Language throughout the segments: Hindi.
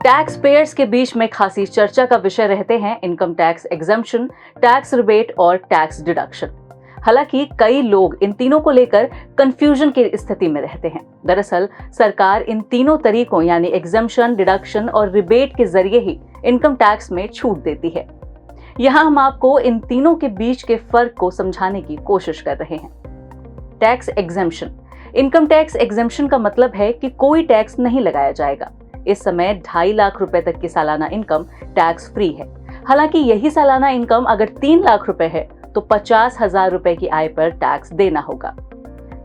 टैक्स पेयर्स के बीच में खासी चर्चा का विषय रहते हैं income tax exemption, tax rebate और टैक्स डिडक्शन। हालांकि कई लोग इन तीनों को लेकर कंफ्यूजन की स्थिति में रहते हैं। दरअसल सरकार इन तीनों तरीकों यानी एग्जम्पशन, डिडक्शन और रिबेट के जरिए ही इनकम टैक्स में छूट देती है। यहाँ हम आपको इन तीनों के बीच के फर्क को समझाने की कोशिश कर रहे हैं। Tax exemption. Income tax exemption का मतलब है कि कोई टैक्स नहीं लगाया जाएगा। इस समय 2.5 लाख रुपए तक की सालाना इनकम टैक्स फ्री है। हालांकि यही सालाना इनकम अगर 3 लाख रुपए है तो 50,000 रुपए की आय पर टैक्स देना होगा।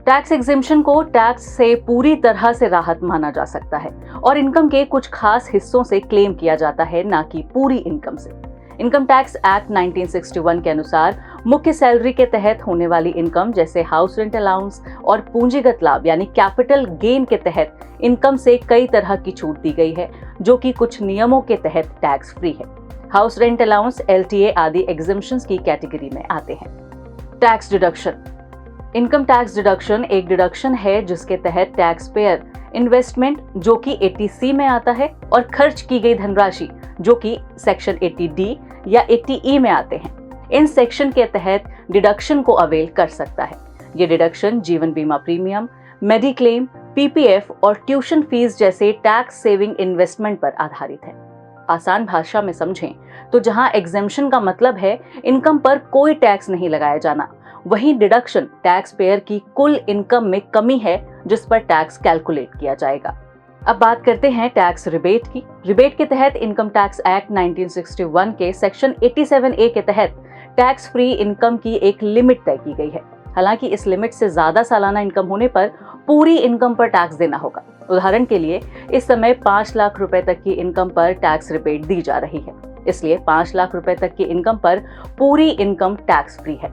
टैक्स एग्जेम्पशन को टैक्स से पूरी तरह से राहत माना जा सकता है और इनकम के कुछ खास हिस्सों से क्लेम किया जाता है, ना कि पूरी इनकम से। इनकम टैक्स एक्ट 1961 के अनुसार मुख्य सैलरी के तहत होने वाली इनकम जैसे हाउस रेंट अलाउंस और पूंजीगत लाभ यानी कैपिटल गेन के तहत इनकम से कई तरह की छूट दी गई है, जो कि कुछ नियमों के तहत टैक्स फ्री है। हाउस रेंट अलाउंस, LTA आदि एग्जेम्पशंस की कैटेगरी में आते हैं। Tax deduction. Income tax deduction एक डिडक्शन है जिसके तहत टैक्स पेयर इन्वेस्टमेंट जो कि 80C में आता है और खर्च की गई धनराशि जो कि सेक्शन 80D या 80E में आते हैं, इन सेक्शन के तहत डिडक्शन को अवेल कर सकता है। ये डिडक्शन जीवन बीमा प्रीमियम, मेडिक्लेम, PPF और ट्यूशन फीस जैसे टैक्स सेविंग इन्वेस्टमेंट पर आधारित है। आसान भाषा में समझें तो जहां एग्जेम्पशन का मतलब है इनकम पर कोई टैक्स नहीं लगाया जाना, वहीं डिडक्शन टैक्स पेयर की कुल इनकम में कमी है जिस पर टैक्स कैलकुलेट किया जाएगा। अब बात करते हैं टैक्स रिबेट की। रिबेट के तहत इनकम टैक्स एक्ट 1961 के सेक्शन 87A के तहत टैक्स फ्री इनकम की एक लिमिट तय की गई है। हालांकि इस लिमिट से ज्यादा सालाना इनकम होने पर पूरी इनकम पर टैक्स देना होगा। उदाहरण के लिए इस समय 5 लाख रुपए तक की इनकम पर टैक्स रिबेट दी जा रही है, इसलिए 5 लाख रुपए तक की इनकम पर पूरी इनकम टैक्स फ्री है।